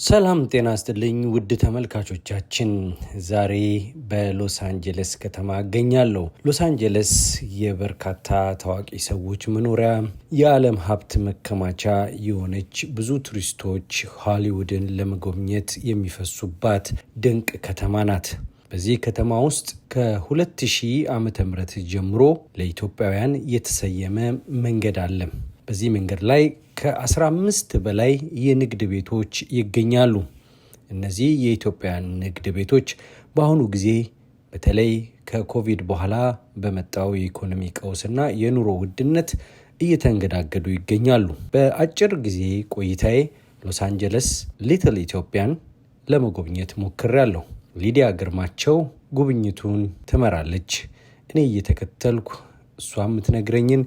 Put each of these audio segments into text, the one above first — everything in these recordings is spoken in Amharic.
ሰላም ጤና ይስጥልኝ ውድ ተመልካቾቻችን ዛሬ በሎስ አንጀለስ ከተማ እገኛለሁ። ሎስ አንጀለስ የበርካታ ታዋቂ ሰዎች መኖሪያ የዓለም ሀብት መከማቻ የሆነች ብዙ ቱሪስቶች ሃሊውድን ለመጎብኘት የሚፈሱባት ድንቅ ከተማ ናት። በዚህ ከተማ ውስጥ ከ2000 ዓመተ ምህረት ጀምሮ ለኢትዮጵያውያን የተሰየመ መንገድ አለ። በዚህ መንገድ ላይ ከ15 በላይ የንግድ ቤቶች ይገኛሉ። እነዚህ የኢትዮጵያን ንግድ ቤቶች በአሁኑ ጊዜ በተለይ ከኮቪድ በኋላ በመጣው የኢኮኖሚ ቀውስና የኑሮ ውድነት እየተንገዳገዱ ይገኛሉ። በአጭር ጊዜ ቆይታዬ ሎስ አንጀለስ ሊትል ኢትዮጵያን ለመጎብኘት ሞክሬያለሁ። ሊዲያ ግርማቸው ጉብኝቱን ትመራለች። እኔ እየተከተልኩ እሷ የምትነግረኝን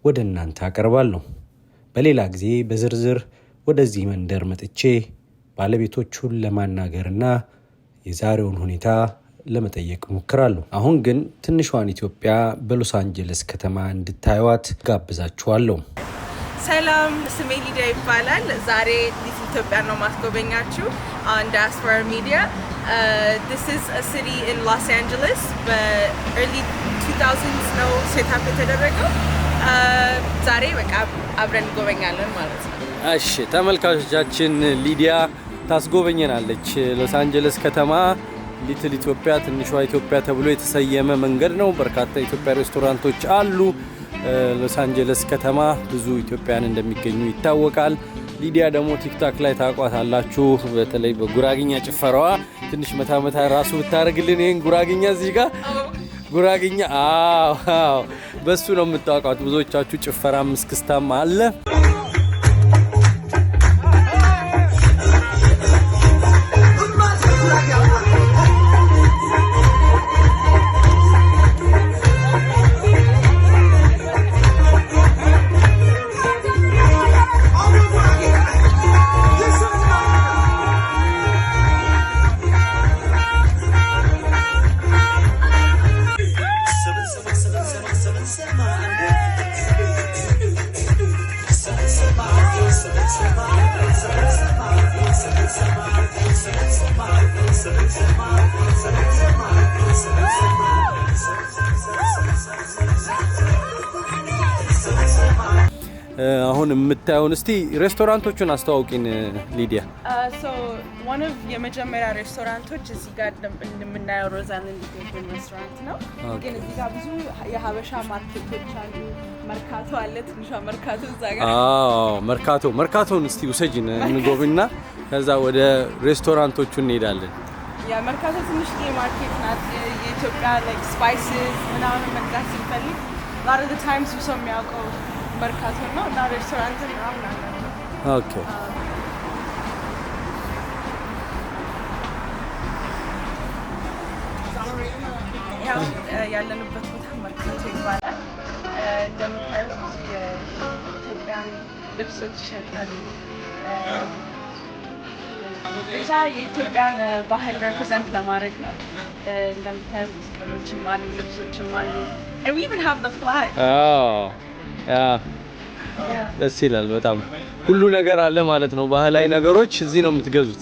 ወደ እናንተ አቀርባለሁ። በሌላ ጊዜ በዝርዝር ወደዚህ መንደር መጥቼ ባለቤቶቹን ለማናገርና የዛሬውን ሁኔታ ለመጠየቅ ሞክራለሁ። አሁን ግን ትንሿን ኢትዮጵያ በሎስ አንጀለስ ከተማ እንድታዩት ጋብዛችኋለሁ። ሰላም፣ ስሜ ሊዲያ ይባላል። ዛሬ ሊትል ኢትዮጵያ ነው ማስጎበኛችሁ on Diaspora Media. This is a city in Los Angeles. በearly 2000s ነው ሴታፕ የተደረገው። ዛሬ በቃ አብረን ጎበኛለን ማለት ነው። እሺ ተመልካቾቻችን፣ ሊዲያ ታስጎበኘናለች። ሎስ አንጀለስ ከተማ ሊትል ኢትዮጵያ ትንሿ ኢትዮጵያ ተብሎ የተሰየመ መንገድ ነው። በርካታ ኢትዮጵያ ሬስቶራንቶች አሉ። ሎስ አንጀለስ ከተማ ብዙ ኢትዮጵያውያን እንደሚገኙ ይታወቃል። ሊዲያ ደግሞ ቲክቶክ ላይ ታቋታላችሁ። በተለይ በጉራግኛ ጭፈራዋ ትንሽ መታ ራሱ ብታረግልን ይሄን ጉራግኛ እዚህ ጋር ጉራግኛ አዎ በሱ ነው የምታውቃት። ብዙዎቻችሁ ጭፈራም እስክስታም አለ። አሁን የምታዩን እስቲ ሬስቶራንቶቹን አስተዋውቂን ሊዲያ። So one of የመጀመሪያ ሬስቶራንቶች እዚህ ጋር እንደምናየው ሮዛሊንድ ኢትዮጵያን ሬስቶራንት ነው። ግን እዚህ ጋር ብዙ የሀበሻ ማርኬቶች አሉ። መርካቶ አለ፣ ትንሿ መርካቶ እዛ ጋር። መርካቶን እስቲ ውሰጂን እንጎብኝና ከዛ ወደ ሬስቶራንቶቹ እንሄዳለን። መርካቶ ትንሽ ማርኬት ናት። የኢትዮጵያ like spices ምናምን መግዛት ሲፈልግ a lot of the times ሰው የሚያውቀው መርካቶ ነው እና ሬስቶራንት ነው ማለት ነው። ኦኬ ያው ያለንበት ቦታ መርካቶ ይባላል። እንደምታዩት የኢትዮጵያን ልብሶች ይሸጣሉ። ብቻ የኢትዮጵያን ባህል ሪፕሬዘንት ለማድረግ ነው። እንደምታዩት ቀሎችም አሉ፣ ልብሶችም አሉ። And we even have the flag. ደስ ይላል በጣም። ሁሉ ነገር አለ ማለት ነው። ባህላዊ ነገሮች እዚህ ነው የምትገዙት?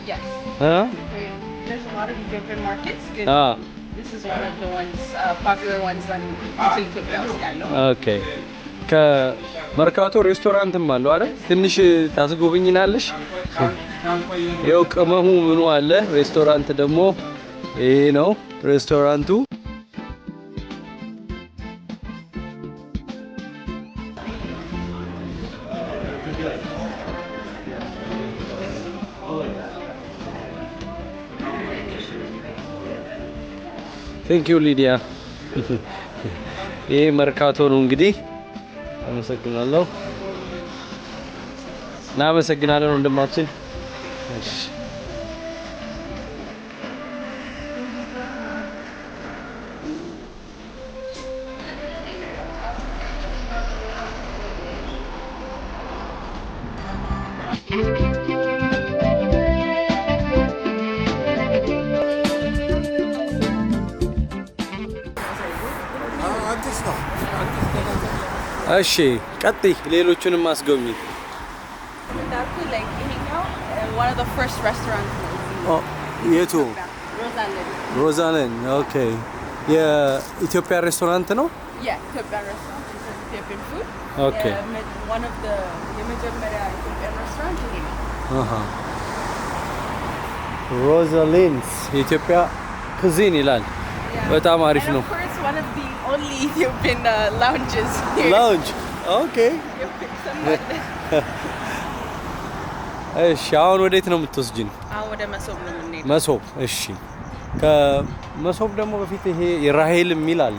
Yes. There's a lot of different markets. This is one of the ones, popular ones on Ethiopia. Okay. ከመርካቶ ሬስቶራንትም አለው አይደል? ትንሽ ታስጎብኝናለሽ? ይኸው ቅመሙ ምኑ አለ። ሬስቶራንት ደግሞ ይሄ ነው ሬስቶራንቱ። Thank you ሊዲያ። ይሄ መርካቶ ነው እንግዲህ። አመሰግናለሁ። እናመሰግናለን ወንድማችን። እሺ እሺ ቀጥይ፣ ሌሎቹንም አስጎብኝ። እንዳልኩ ይሄኛው one of the first restaurants የቱ? ሮዛለን። ኦኬ የኢትዮጵያ ሬስቶራንት ነው? Ethiopian restaurant, Ethiopian food. Okay. One of the የመጀመሪያ Ethiopian restaurant ይሄ ነው። ሮዛሊንስ የኢትዮጵያ ኩዚን ይላል። በጣም አሪፍ ነው። Of course, one of the only Ethiopian lounges here. ላውንጅ ኦኬ። እሺ አሁን ወዴት ነው የምትወስጂን? አሁን ወደ መሶብ ነው የምንሄደው። መሶብ። እሺ ከመሶብ ደግሞ በፊት ይሄ የራሄል የሚል አለ።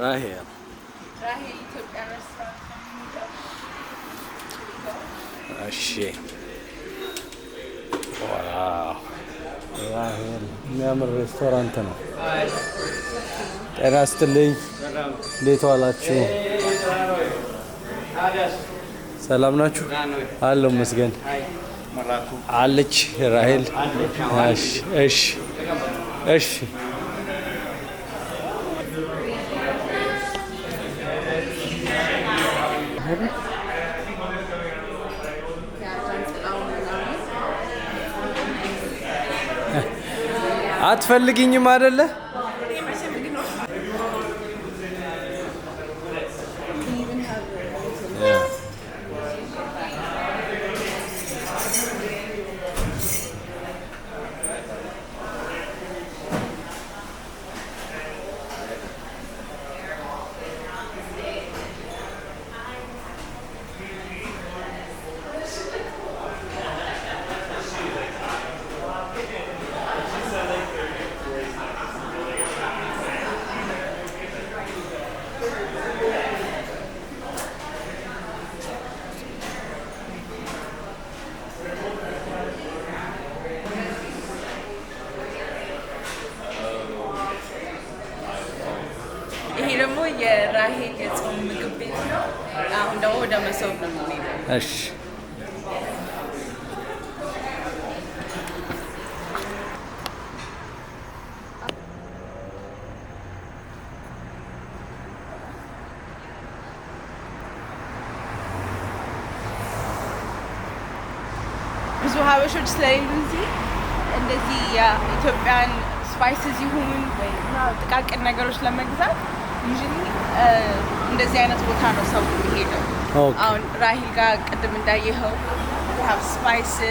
ራሄል ኢትዮጵያ ሬስቶራንት። እሺ ዋው ራሄል የሚያምር ሬስቶራንት ነው። ጤና ይስጥልኝ። እንዴት ዋላችሁ? ሰላም ናችሁ? አለሁ መስገን አለች ራሄል። እሺ እሺ አትፈልጊኝም አይደለ? ይሄ ደግሞ የራሄል የጾም ምግብ ቤት ነው። አሁን ደግሞ ወደ መሶብ ነው የምንሄደው። እሺ ብዙ ሀበሾች ስለሌሉ እንደዚህ የኢትዮጵያን ስፓይስስ ይሁን ወይ ጥቃቅን ነገሮች ለመግዛት ዩዥሊ እንደዚህ አይነት ቦታ ነው ሰው የሚሄደው። አሁን ራሂል ጋር ቅድም እንዳየኸው ስፓይስስ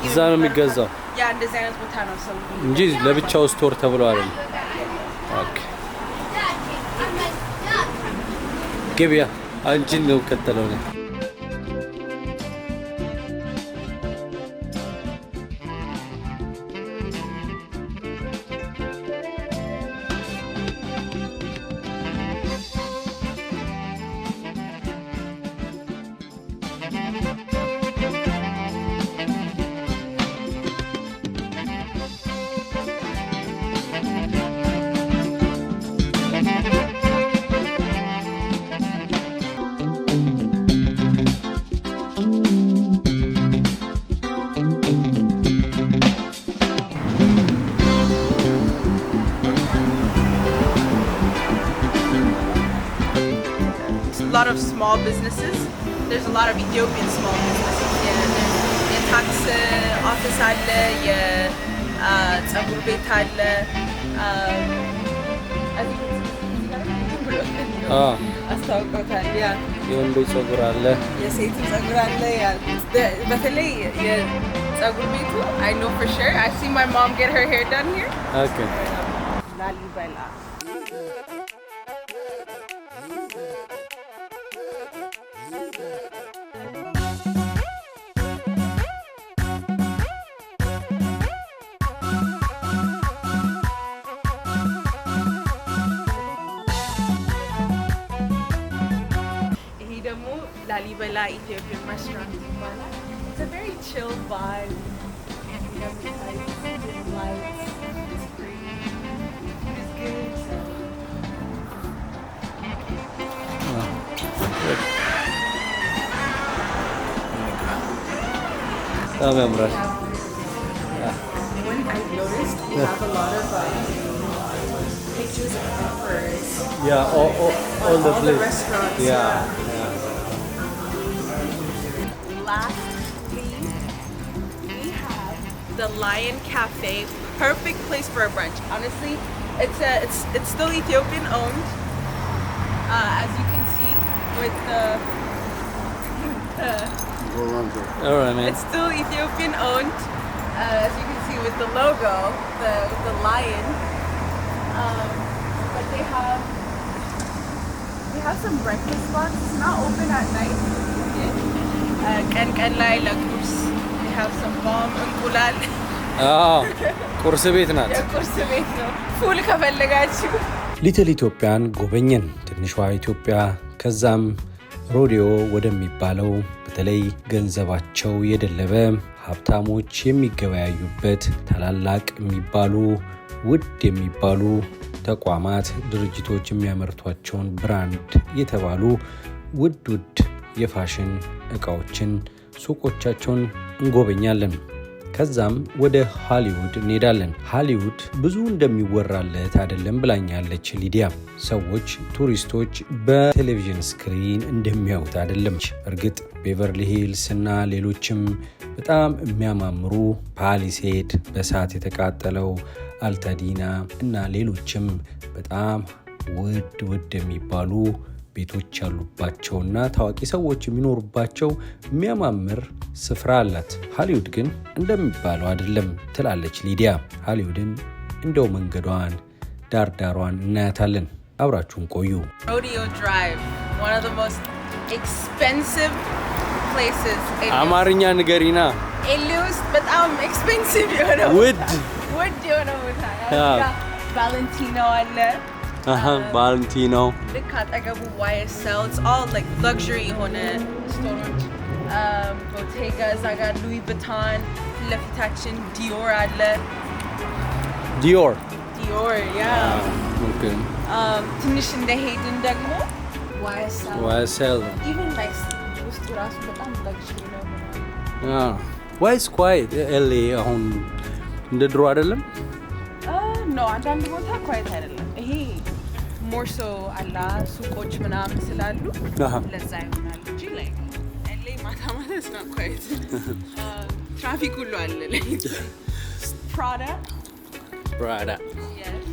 እዛ ነው የሚገዛው። ያ እንደዚህ አይነት ቦታ ነው ሰው እንጂ ለብቻው ስቶር ተብሎ አይደለም። ኦኬ ገበያ አንቺን ነው ከተለው ነው። A lot of small businesses. There's a lot of Ethiopian small businesses. The tax office አለ፣ የጸጉር ቤት አለ፣ አስታውቀውታል። ያ የወንዶች ጸጉር አለ፣ የሴት ጸጉር አለ። ያ በተለይ የጸጉር ቤቱ I know for sure. I see my mom get her hair done here. Okay. ላሊበላ Lalibela Ethiopian restaurant. It's a very chill vibe. You have the lights, it's free, food is good. በጣም ያምራል። They have a lot of pictures of emperors. Yeah, all the all the restaurants. Yeah. Lastly, we have the Lion Cafe. Perfect place for a brunch. Honestly, it's still Ethiopian owned, as you can see with the All right, man. it's still Ethiopian owned, as you can see with the logo, with the lion. But they have some breakfast spots. It's not open at night. ቀን ላይ ለቁርስ they have some bomb እንቁላል. ቁርስ ቤት ናት። የቁርስ ቤት ነው። ፉል ከፈለጋችሁ ሊትል ኢትዮጵያን ጎበኘን። ትንሿ ኢትዮጵያ። ከዛም ሮዲዮ ወደሚባለው በተለይ ገንዘባቸው የደለበ ሀብታሞች የሚገበያዩበት ታላላቅ የሚባሉ ውድ የሚባሉ ተቋማት ድርጅቶች የሚያመርቷቸውን ብራንድ የተባሉ ውድ የፋሽን እቃዎችን ሱቆቻቸውን እንጎበኛለን። ከዛም ወደ ሃሊውድ እንሄዳለን። ሃሊውድ ብዙ እንደሚወራለት አይደለም ብላኛለች ሊዲያ። ሰዎች ቱሪስቶች በቴሌቪዥን ስክሪን እንደሚያዩት አይደለም። እርግጥ ቤቨርሊ ሂልስ እና ሌሎችም በጣም የሚያማምሩ ፓሊሴድ፣ በእሳት የተቃጠለው አልታዲና እና ሌሎችም በጣም ውድ የሚባሉ ቤቶች ያሉባቸውና ታዋቂ ሰዎች የሚኖሩባቸው የሚያማምር ስፍራ አላት። ሃሊውድ ግን እንደሚባለው አይደለም ትላለች ሊዲያ። ሃሊውድን እንደው መንገዷን ዳርዳሯን እናያታለን። አብራችሁን ቆዩ። Rodeo Drive, one of the most expensive places. አማርኛ ንገሪና። ኤሌ ውስጥ በጣም ኤክስፔንሲቭ የሆነው ውድ የሆነው ቦታ ቫለንቲኖ አለ። ቫለንቲኖ ልክ አጠገቡ YSL. It's all like luxury የሆነ ስቶሮች። ቦቴጋ እዛ ጋር ሉዊ ቪታን፣ ለፊታችን ዲዮር አለ። ዲዮር ያ ትንሽ እንደሄድን ደግሞ YSL even like ውስጡ ራሱ በጣም luxury ነው። Why is quiet? LA አሁን እንደ ድሮ አይደለም? ነው አንዳንድ ቦታ ኳይት አይደለም። ይሄ ሞር ሶ አላ ሱቆች ምናምን ስላሉ ለዛ ይሆናል እንጂ like LA ማታ is not quiet. ትራፊክ ሁሉ አለ like Prada. Yes.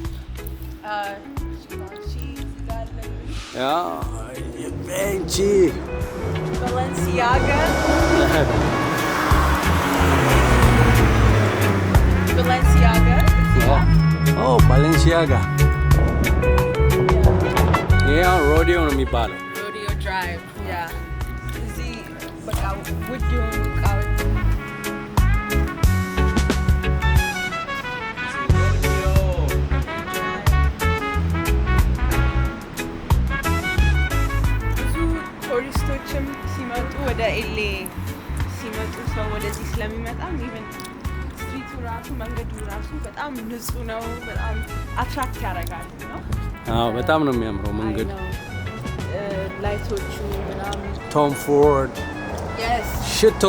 Benchi. Balenciaga. Oh, Balenciaga. Yeah, rodeo ነው የሚባለው። Rodeo Drive. Yeah. እዚህ በቃ ውድ የሆኑ እቃዎች ቱሪስቶችም ሲመጡ ወደ ኤሌ ሲመጡ ሰው ወደዚህ ስለሚመጣም ኢቨን ስትሪቱ ራሱ መንገዱ ራሱ በጣም ንጹህ ነው። በጣም አትራክት ያደርጋል ነው። በጣም ነው የሚያምረው መንገዱ። ላይቶቹ ምናምን ቶም ፎርድ ሽቶ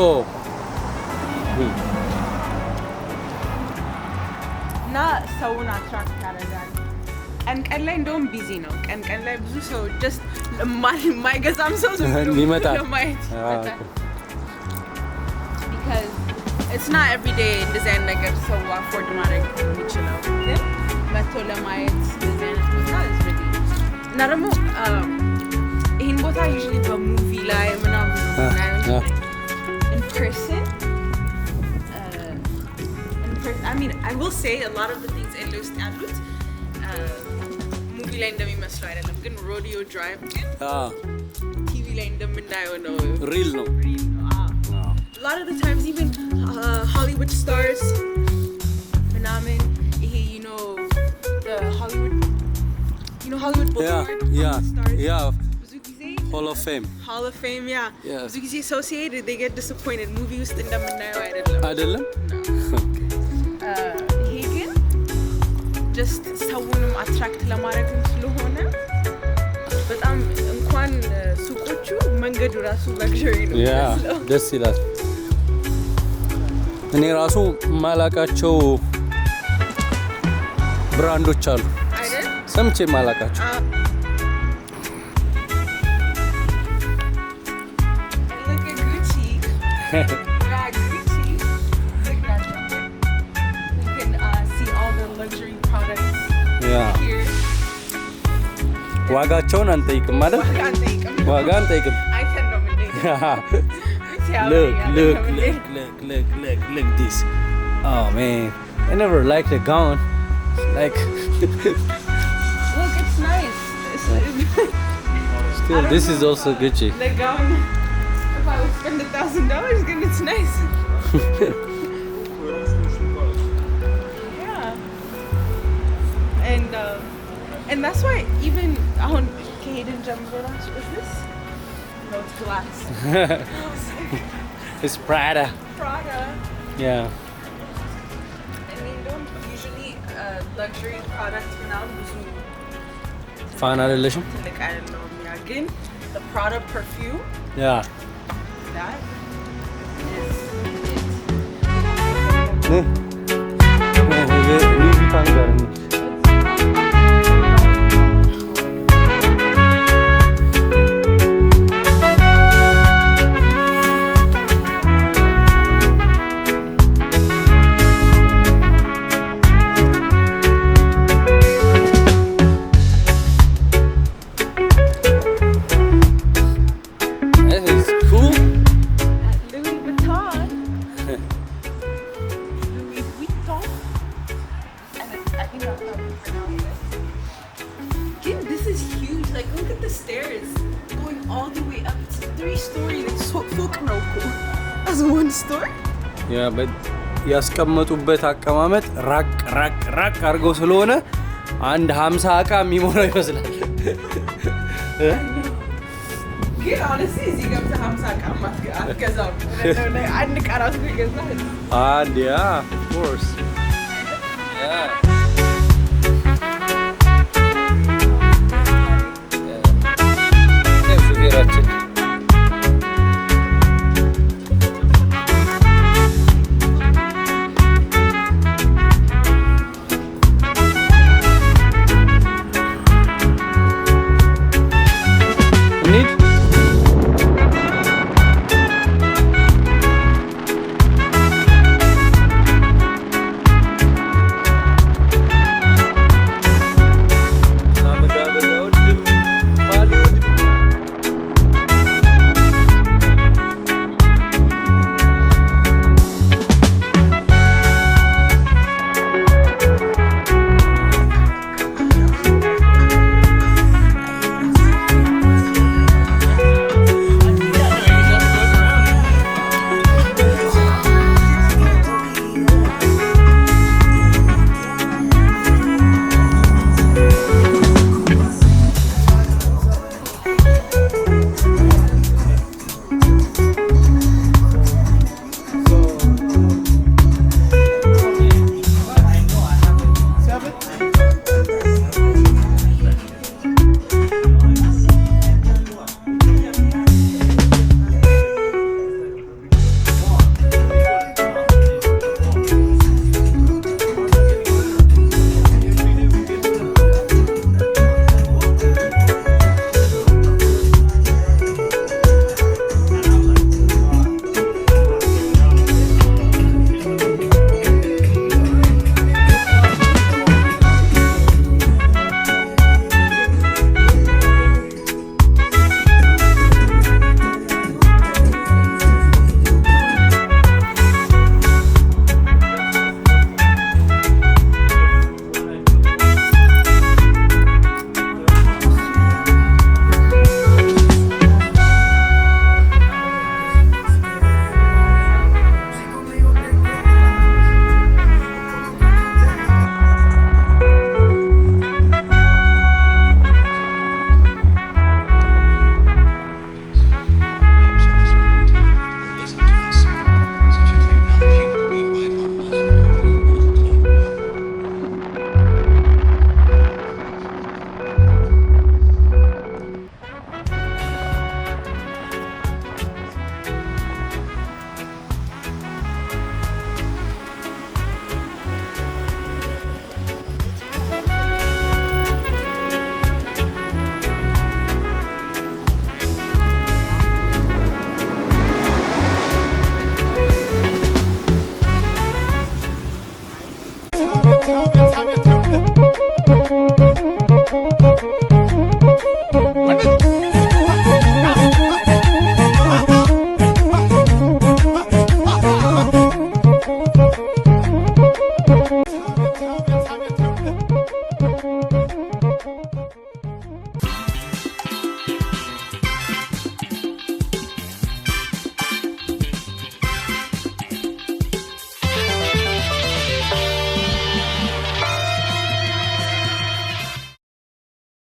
እና ሰውን አትራክት ያደርጋል። ቀን ላይ እንደውም ቢዚ ነው። ቀን ላይ ብዙ ሰው ጀስት የማይገዛም ሰው ይመጣል ለማየት ይመጣል። because it's not every day እንደዚህ አይነት ነገር ሰው አፎርድ ማድረግ የሚችለው ግን መጥቶ ለማየት እንደዚህ አይነት ቦታ እና ደግሞ ይህን ቦታ usually በሙቪ ላይ ምናምን in person. I mean, I will say a lot of the things ኤሌ ውስጥ ያሉት ሙቪ ላይ እንደሚመስለው አይደለም፣ ግን ሮዲዮ ድራይቭ ግን ቲቪ ላይ እንደምናየው ነው። ሪል ነው። A lot of the times even Hollywood stars ምናምን ይሄ the Hollywood Boulevard stars ብዙ ጊዜ Hall of Fame ብዙ ጊዜ ሰው ሲሄድ they get disappointed ሙቪ ውስጥ እንደምናየው አይደለም። ይሄ ግን ጀስት ሰውንም አትራክት ለማድረግ ስለሆነ በጣም እንኳን ሱቆቹ መንገዱ ራሱ ለግዠሪ ነው። ደስ ይላል። እኔ ራሱ ማላቃቸው ብራንዶች አሉ አይደል? ሰምቼ ማላቃቸው። Look at Gucci. Yeah, Gucci. Look at that. You can see all the luxury products here. ዋጋቸውን አንጠይቅም ማለት ዋጋ አንጠይቅም። አይተን ነው የምንሄደው። Look this. Oh man, I never liked the gown. Like look, it's nice. Still, this is also Gucci. The gown. If I would spend $1,000, then it's nice. Yeah. And that's why even on Kaden Jambora, is this? No, it's glass. It's Prada. Prada. Yeah. I mean, don't usually luxury products now. Fine አይደለሽም? Like I don't know. Yeah, again, the Prada perfume. Yeah. That is Louis Vuitton ጋር ነው። ያስቀመጡበት አቀማመጥ ራቅ አድርገው ስለሆነ አንድ 50 እቃ የሚሞላው ይመስላል። ግን honestly እዚህ ገብተህ 50 እቃ አትገዛም። አንድ እቃ ራሱ ይገዛል። Yeah, of course. Yeah.